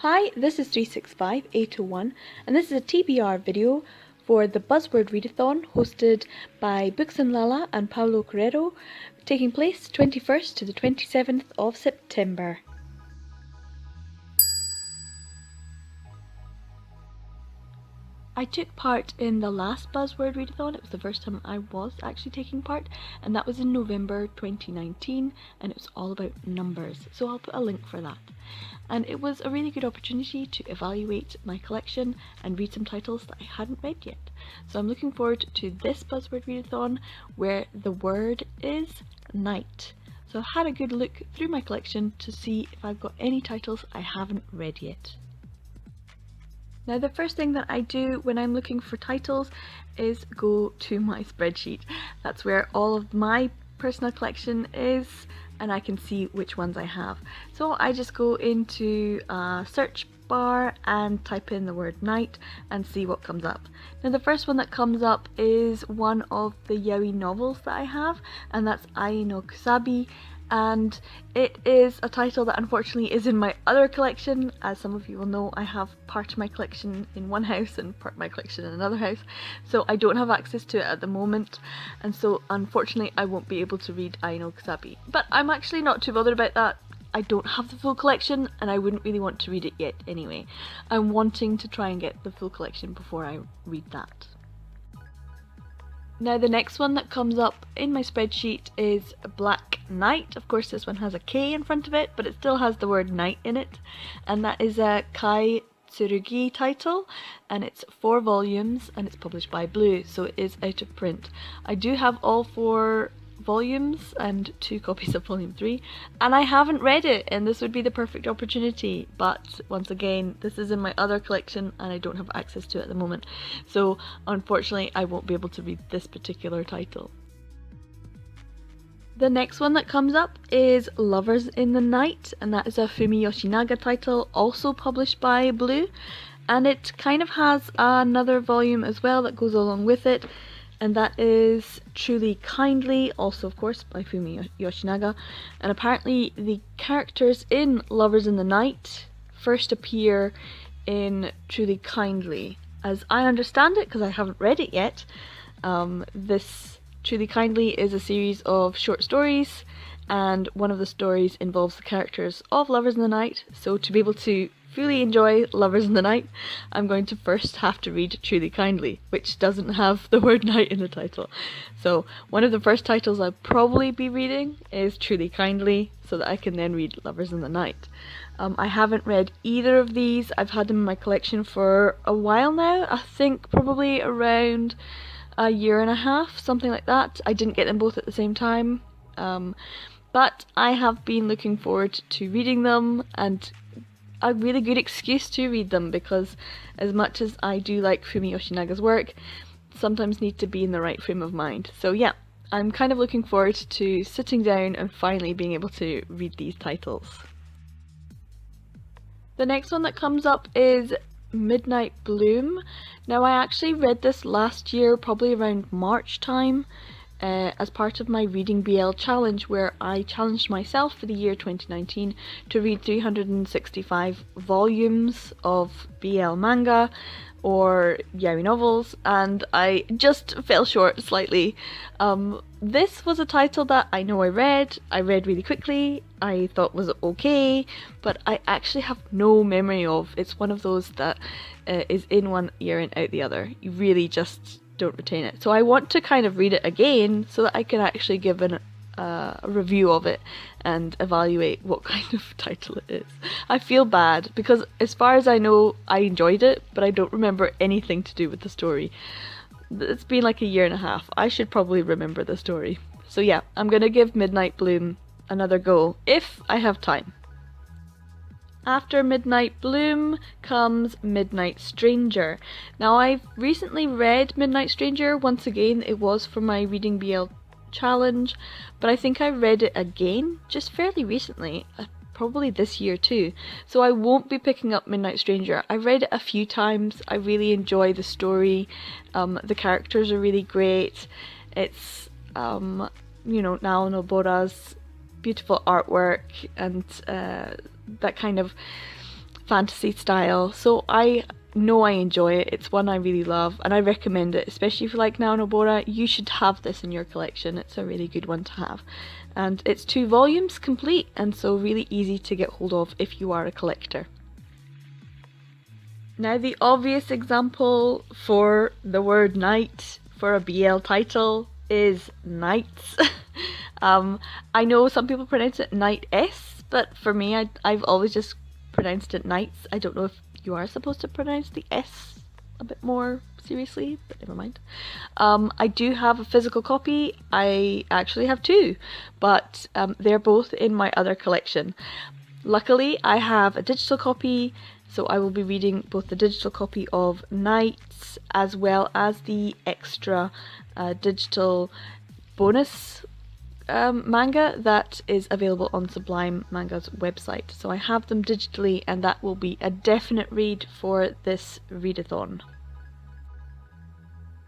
Hi, this is 365801 and this is a TBR video for the Buzzword Readathon hosted by Books and Lala and Paulo Carrero, taking place 21st to the 27th of September. I took part in the last Buzzword Readathon. It was the first time I was actually taking part, and that was in November 2019, and it was all about numbers, so I'll put a link for that. And it was a really good opportunity to evaluate my collection and read some titles that I hadn't read yet. So I'm looking forward to this Buzzword Readathon where the word is night. So I've had a good look through my collection to see if I've got any titles I haven't read yet. Now the first thing that I do when I'm looking for titles is go to my spreadsheet. That's where all of my personal collection is and I can see which ones I have. So I just go into a search bar and type in the word night and see what comes up. Now the first one that comes up is one of the yaoi novels that I have, and that's Inokusabi. And it is a title that unfortunately is in my other collection. As some of you will know, I have part of my collection in one house and part of my collection in another house, so I don't have access to it at the moment, and so unfortunately I won't be able to read Inokusabi. But I'm actually not too bothered about that. I don't have the full collection and I wouldn't really want to read it yet anyway. I'm wanting to try and get the full collection before I read that. Now the next one that comes up in my spreadsheet is Black Knight. Of course this one has a K in front of it, but it still has the word night in it, and that is a Kai Tsurugi title, and it's 4 volumes and it's published by Blue, so it is out of print. I do have all 4 volumes and 2 copies of volume 3, and I haven't read it, and this would be the perfect opportunity, but once again this is in my other collection and I don't have access to it at the moment, so unfortunately I won't be able to read this particular title. The next one that comes up is Lovers in the Night, and that is a Fumi Yoshinaga title, also published by Blue, and it kind of has another volume as well that goes along with it, and that is Truly Kindly, also of course by Fumi Yoshinaga. And apparently the characters in Lovers in the Night first appear in Truly Kindly. As I understand it, because I haven't read it yet, this Truly Kindly is a series of short stories, and one of the stories involves the characters of Lovers in the Night, so to be able to fully enjoy Lovers in the Night, I'm going to first have to read Truly Kindly, which doesn't have the word night in the title. So one of the first titles I'll probably be reading is Truly Kindly, so that I can then read Lovers in the Night. I haven't read either of these. I've had them in my collection for a while now. I think probably around a year and a half, something like that. I didn't get them both at the same time, but I have been looking forward to reading them, and a really good excuse to read them, because as much as I do like Fumi Yoshinaga's work, sometimes need to be in the right frame of mind. So yeah, I'm kind of looking forward to sitting down and finally being able to read these titles. The next one that comes up is Midnight Bloom. Now I actually read this last year, probably around March time, as part of my Reading BL challenge, where I challenged myself for the year 2019 to read 365 volumes of BL manga or yaoi novels, and I just fell short slightly. This was a title that I know I read really quickly, I thought was okay, but I actually have no memory of. It's one of those that is in one ear and out the other. You really just don't retain it. So I want to kind of read it again so that I can actually give a review of it and evaluate what kind of title it is. I feel bad because as far as I know I enjoyed it, but I don't remember anything to do with the story. It's been like a year and a half. I should probably remember the story. So yeah, I'm gonna give Midnight Bloom another go if I have time. After Midnight Bloom comes Midnight Stranger. Now I've recently read Midnight Stranger. Once again, it was for my Reading BL challenge, but I think I read it again just fairly recently, probably this year too, so I won't be picking up Midnight Stranger. I read it a few times. I really enjoy the story. The characters are really great. It's you know, Nao Nobora's beautiful artwork and that kind of fantasy style, so I know I enjoy it. It's one I really love and I recommend it, especially if you like Nao Nobora. You should have this in your collection. It's a really good one to have. And it's 2 volumes complete, and so really easy to get hold of if you are a collector. Now, the obvious example for the word night for a BL title is Nights. I know some people pronounce it Night-S, but for me, I've always just pronounced it Nights. I don't know if you are supposed to pronounce the S a bit more seriously, but never mind. I do have a physical copy. I actually have 2, but they're both in my other collection. Luckily, I have a digital copy, so I will be reading both the digital copy of Nights as well as the extra digital bonus manga that is available on Sublime Manga's website. So I have them digitally, and that will be a definite read for this readathon.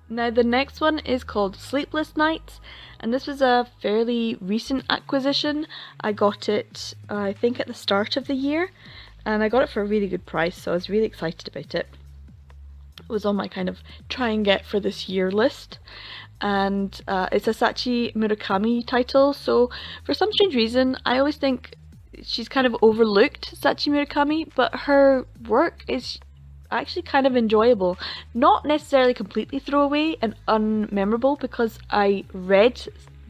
Now, the next one is called Sleepless Nights, and this was a fairly recent acquisition. I got it, I think, at the start of the year, and I got it for a really good price, so I was really excited about it. It was on my kind of try and get for this year list. And it's a Sachi Murakami title, so for some strange reason I always think she's kind of overlooked, Sachi Murakami, but her work is actually kind of enjoyable. Not necessarily completely throwaway and unmemorable, because I read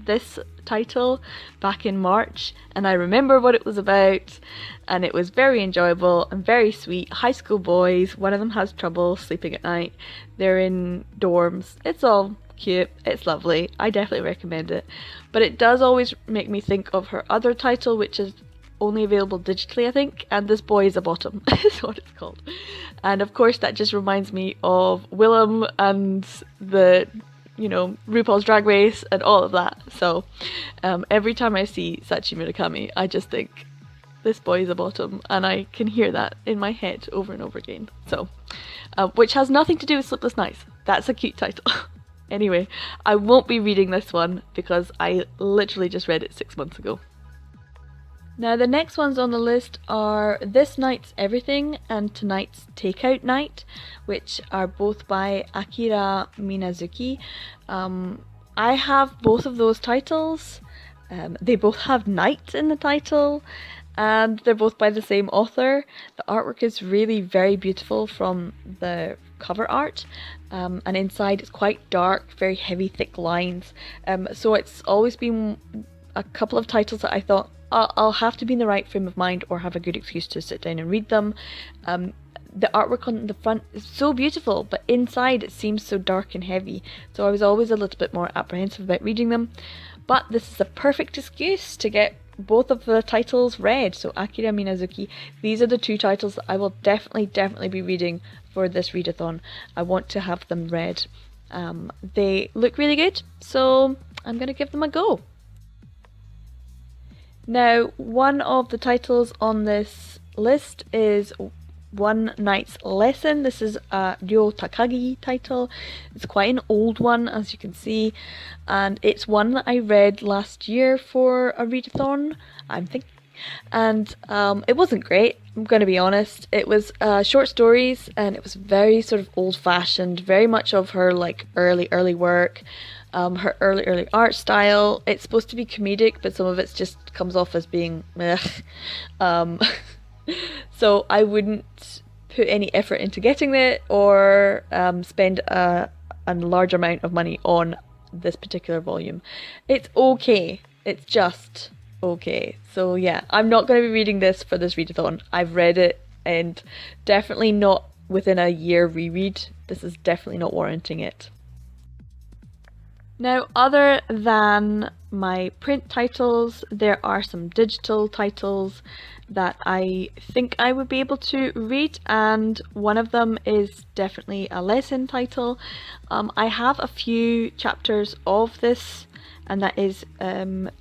this title back in March and I remember what it was about, and it was very enjoyable and very sweet. High school boys, one of them has trouble sleeping at night, they're in dorms, it's all cute, it's lovely, I definitely recommend it. But it does always make me think of her other title, which is only available digitally, I think, and This Boy is a Bottom is what it's called. And of course that just reminds me of Willem and the, you know, RuPaul's Drag Race and all of that. So every time I see Sachi Murakami, I just think This Boy is a Bottom, and I can hear that in my head over and over again. So, which has nothing to do with Sleepless Nights. That's a cute title. Anyway, I won't be reading this one because I literally just read it 6 months ago. Now, the next ones on the list are This Night's Everything and Tonight's Takeout Night, which are both by Akira Minazuki. I have both of those titles. They both have night in the title, and they're both by the same author. The artwork is really very beautiful from the cover art, and inside it's quite dark, very heavy, thick lines. So it's always been a couple of titles that I thought, I'll have to be in the right frame of mind or have a good excuse to sit down and read them. The artwork on the front is so beautiful, but inside it seems so dark and heavy, so I was always a little bit more apprehensive about reading them. But this is a perfect excuse to get both of the titles read. So Akira Minazuki, these are the 2 titles that I will definitely be reading for this readathon. I want to have them read. They look really good, so I'm going to give them a go. Now, one of the titles on this list is One Night's Lesson. This is a Ryo Takagi title. It's quite an old one, as you can see, and it's one that I read last year for a readathon, I'm thinking, and it wasn't great, I'm going to be honest. It was short stories, and it was very sort of old-fashioned, very much of her like early work. Her early art style. It's supposed to be comedic, but some of it just comes off as being meh. So I wouldn't put any effort into getting it or spend a large amount of money on this particular volume. It's okay. It's just okay. So yeah, I'm not going to be reading this for this readathon. I've read it, and definitely not within a year reread. This is definitely not warranting it. Now, other than my print titles, there are some digital titles that I think I would be able to read, and one of them is definitely a lesson title. I have a few chapters of this, and that is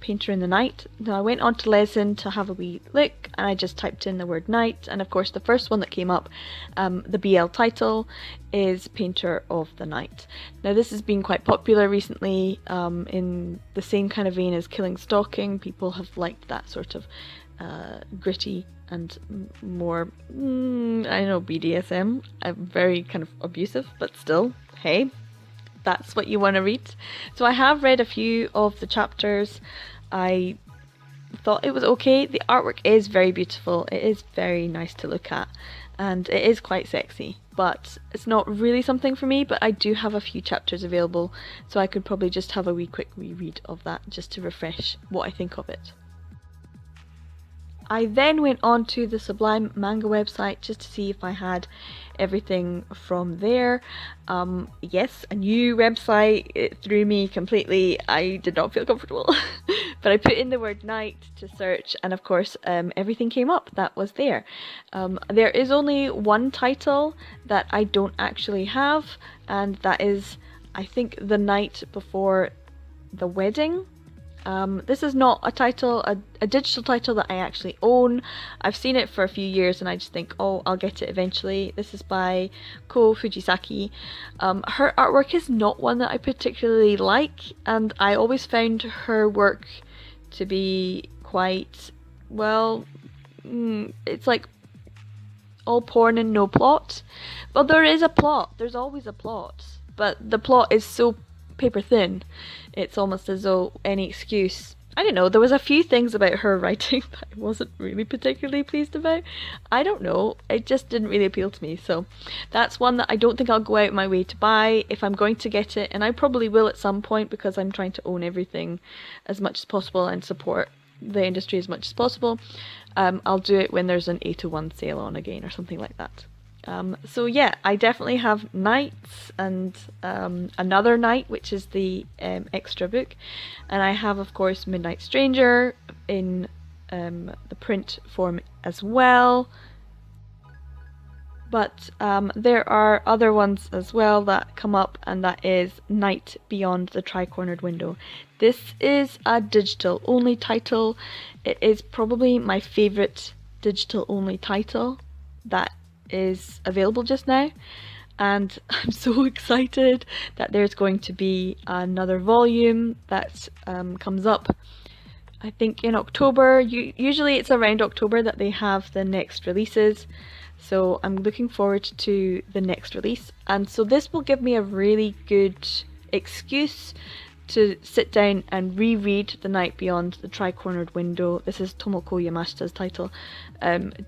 Painter in the Night. Now, I went on to lesson to have a wee look, and I just typed in the word night, and of course the first one that came up, the BL title, is Painter of the Night. Now, this has been quite popular recently, in the same kind of vein as Killing Stalking. People have liked that sort of gritty and more, I don't know, BDSM. I'm very kind of abusive, but still, hey, that's what you want to read. So I have read a few of the chapters. I thought it was okay. The artwork is very beautiful. It is very nice to look at, and it is quite sexy, but it's not really something for me. But I do have a few chapters available, so I could probably just have a wee quick reread of that just to refresh what I think of it. I then went on to the Sublime Manga website just to see if I had everything from there. Yes, a new website. It threw me completely. I did not feel comfortable. But I put in the word night to search, and of course everything came up that was there. There is only one title that I don't actually have, and that is, I think, The Night Before the Wedding. This is not a title, a digital title that I actually own. I've seen it for a few years and I just think, oh, I'll get it eventually. This is by Ko Fujisaki. Her artwork is not one that I particularly like, and I always found her work to be quite, well, it's like all porn and no plot. Well, there is a plot. There's always a plot. But the plot is so paper thin. It's almost as though any excuse. I don't know, there was a few things about her writing that I wasn't really particularly pleased about. I don't know, it just didn't really appeal to me. So that's one that I don't think I'll go out my way to buy if I'm going to get it, and I probably will at some point because I'm trying to own everything as much as possible and support the industry as much as possible. I'll do it when there's an 801 sale on again or something like that. So yeah, I definitely have Nights and Another Night, which is the extra book, and I have, of course, Midnight Stranger in the print form as well. But there are other ones as well that come up, and that is Night Beyond the Tri-Cornered Window. This is a digital only title. It is probably my favourite digital only title that is available just now, and I'm so excited that there's going to be another volume that comes up, I think, in October. Usually it's around October that they have the next releases, so I'm looking forward to the next release. And so this will give me a really good excuse to sit down and reread The Night Beyond the Tri-Cornered Window. This is Tomoko Yamashita's title.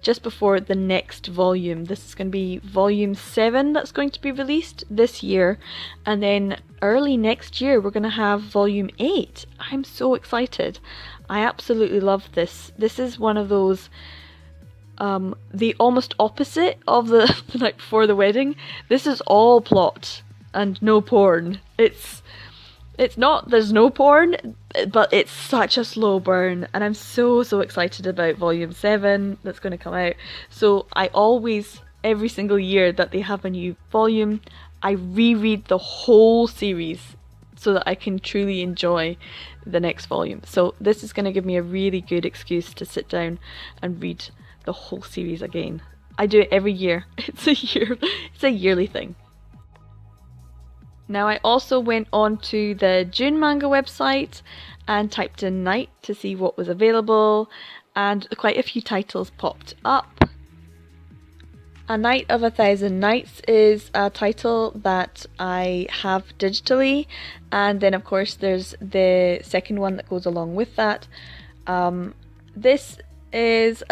Just before the next volume. This is going to be volume 7 that's going to be released this year, and then early next year we're going to have volume 8. I'm so excited. I absolutely love this. This is one of those the almost opposite of the Night Before the Wedding. This is all plot and no porn. It's not, there's no porn, but it's such a slow burn, and I'm so excited about volume 7 that's going to come out. So I always, every single year that they have a new volume, I reread the whole series so that I can truly enjoy the next volume. So this is going to give me a really good excuse to sit down and read the whole series again. I do it every year. It's a yearly thing. Now I also went on to the June manga website and typed in night to see what was available, and quite a few titles popped up. A Night of 1,000 Nights is a title that I have digitally, and then of course there's the second one that goes along with that. This is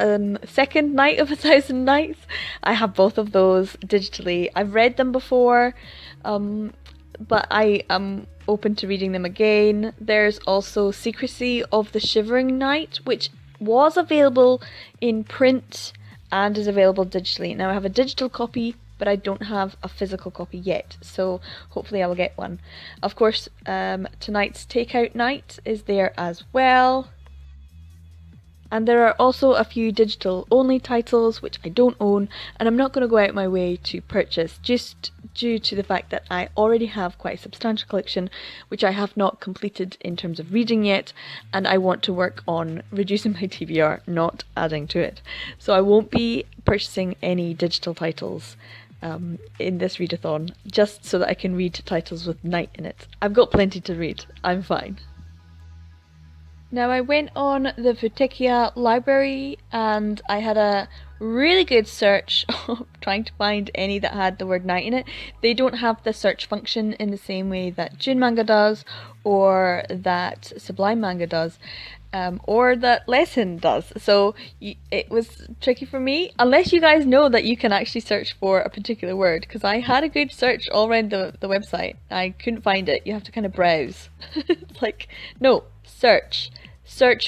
second Night of 1,000 Nights. I have both of those digitally. I've read them before, but I am open to reading them again. There's also Secrecy of the Shivering Night, which was available in print and is available digitally. Now I have a digital copy, but I don't have a physical copy yet, so hopefully I will get one. Of course, tonight's Takeout Night is there as well. And there are also a few digital only titles which I don't own, and I'm not going to go out my way to purchase, just due to the fact that I already have quite a substantial collection which I have not completed in terms of reading yet, and I want to work on reducing my TBR, not adding to it. So I won't be purchasing any digital titles in this readathon, just so that I can read titles with night in it. I've got plenty to read, I'm fine. Now I went on the Vertica Library and I had a really good search trying to find any that had the word night in it. They don't have the search function in the same way that June Manga does, or that Sublime Manga does, or that Lesson does. So it was tricky for me, unless you guys know that you can actually search for a particular word, because I had a good search all around the website. I couldn't find it. You have to kind of browse. It's like, no, search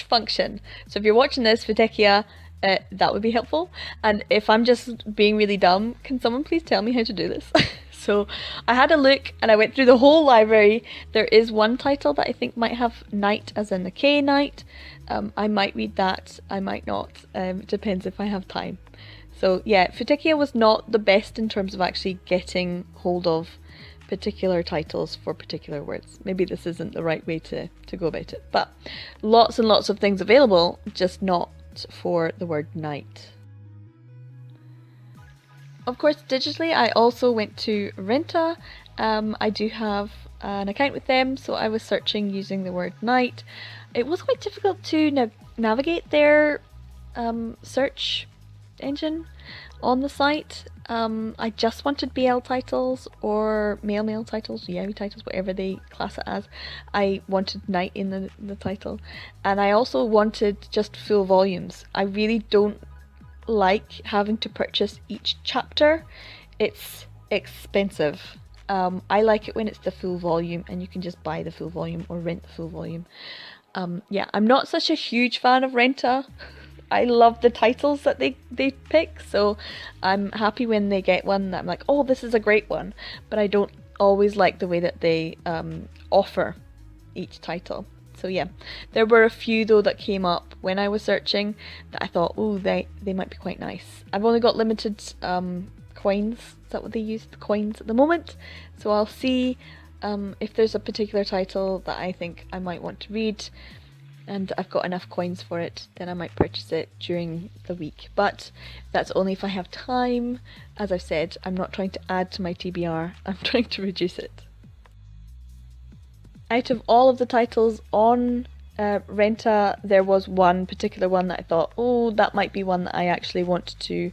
function. So if you're watching this, Vitekia, that would be helpful. And if I'm just being really dumb, can someone please tell me how to do this? So I had a look and I went through the whole library. There is one title that I think might have night as in the K night. I might read that, I might not. It depends if I have time. So yeah, Futekia was not the best in terms of actually getting hold of particular titles for particular words. Maybe this isn't the right way to go about it. But lots and lots of things available, just not for the word night. Of course, digitally, I also went to Renta. I do have an account with them, so I was searching using the word night. It was quite difficult to navigate their search engine on the site. I just wanted BL titles or male titles, yaoi titles, whatever they class it as. I wanted night in the title, and I also wanted just full volumes. I really don't like having to purchase each chapter. It's expensive. I like it when it's the full volume and you can just buy the full volume or rent the full volume. Yeah, I'm not such a huge fan of Renta. I love the titles that they pick, so I'm happy when they get one that I'm like, oh, this is a great one, but I don't always like the way that they offer each title. So yeah, there were a few though that came up when I was searching that I thought, oh, they might be quite nice. I've only got limited coins. Is that what they use? The coins at the moment. So I'll see if there's a particular title that I think I might want to read and I've got enough coins for it, then I might purchase it during the week. But that's only if I have time. As I've said, I'm not trying to add to my TBR, I'm trying to reduce it. Out of all of the titles on Renta, there was one particular one that I thought, oh, that might be one that I actually want to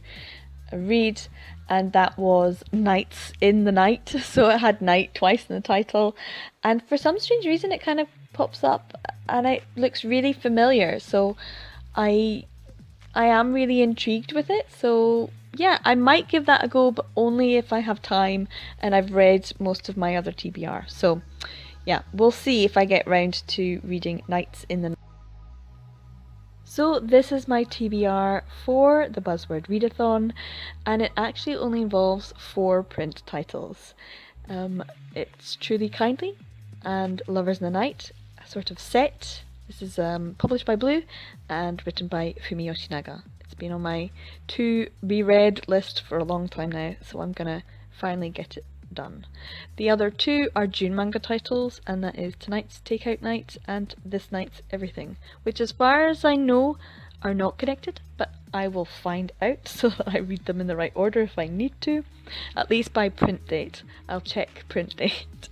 read, and that was Nights in the Night. So it had night twice in the title, and for some strange reason it kind of pops up and it looks really familiar, so I am really intrigued with it. So yeah, I might give that a go, but only if I have time and I've read most of my other TBR. So yeah, we'll see if I get round to reading Nights in the Night. So this is my TBR for the Buzzword Readathon, and it actually only involves 4 print titles. It's Truly Kindly and Lovers in the Night, a sort of set. This is published by Blue and written by Fumi Yoshinaga. It's been on my to be read list for a long time now, so I'm gonna finally get it done. The other 2 are June manga titles, and that is Tonight's Takeout Night and This Night's Everything, which as far as I know are not connected, but I will find out so that I read them in the right order if I need to, at least by print date. I'll check print date.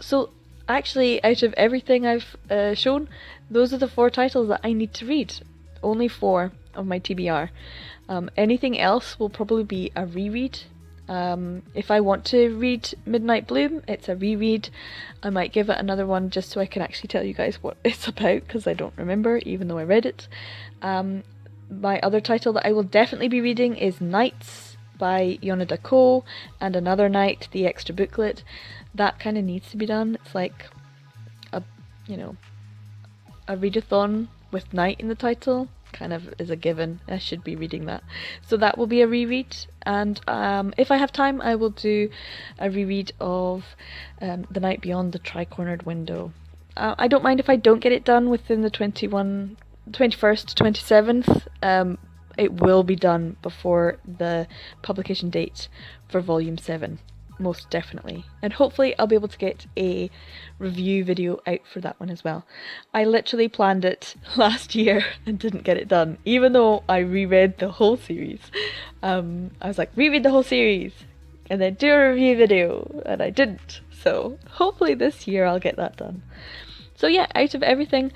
So actually, out of everything I've shown, those are the 4 titles that I need to read. Only 4 of my TBR. Anything else will probably be a reread. If I want to read Midnight Bloom, it's a reread. I might give it another one just so I can actually tell you guys what it's about, because I don't remember, even though I read it. My other title that I will definitely be reading is Nights by Yoneda Ko, and Another Night, the extra booklet. That kind of needs to be done. It's like a readathon with night in the title. Kind of is a given. I should be reading that. So that will be a reread, and if I have time I will do a reread of The Night Beyond the Tri-Cornered Window. I don't mind if I don't get it done within the 21st, 27th. It will be done before the publication date for volume 7. Most definitely, and hopefully I'll be able to get a review video out for that one as well. I literally planned it last year and didn't get it done, even though I reread the whole series. I was like, reread the whole series and then do a review video, and I didn't. So hopefully this year I'll get that done. So yeah, out of everything,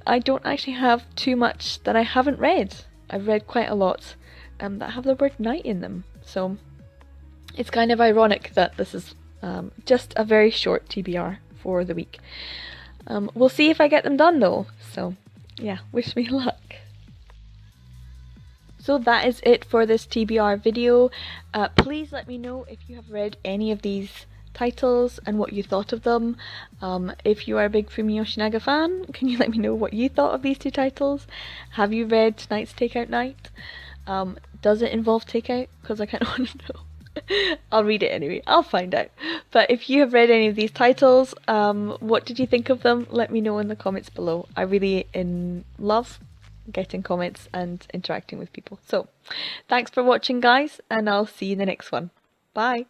I don't actually have too much that I haven't read. I've read quite a lot that have the word night in them. So it's kind of ironic that this is just a very short TBR for the week. We'll see if I get them done though. So yeah, wish me luck. So that is it for this TBR video. Please let me know if you have read any of these titles and what you thought of them. If you are a big Fumi Yoshinaga fan, can you let me know what you thought of these two titles? Have you read Tonight's Takeout Night? Does it involve takeout? Because I kind of want to know. I'll read it anyway, I'll find out. But if you have read any of these titles, what did you think of them? Let me know in the comments below. I really love getting comments and interacting with people. So, thanks for watching guys, and I'll see you in the next one. Bye!